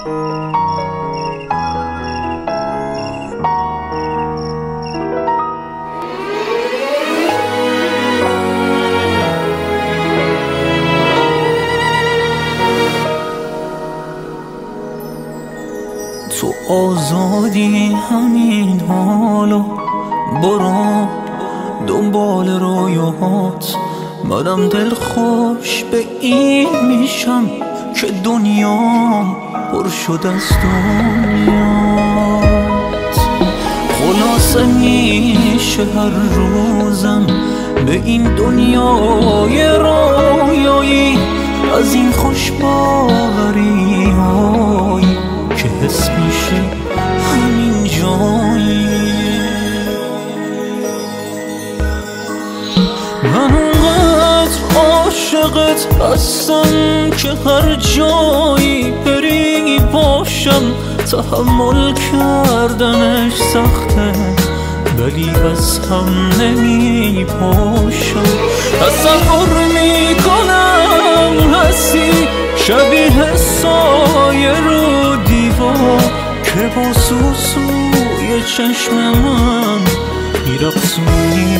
تو آزادی همین حالا، برو دنبال رویاهات. منم دلخوش به این میشم که دنیام پر شد از دنیات. خلاصه میشه هر روزم به این دنیای رویایی از این خوشباوری هایی که حس میشه همین جایی. من اونقدر عاشقت هستم که هر جایی بری باشم. تحمل کردنش سخته ولی از هم نمی پاشم. تصور میکنم هستی شبیه سایه رو دیوار که با سوسوی چشم من میرقصونی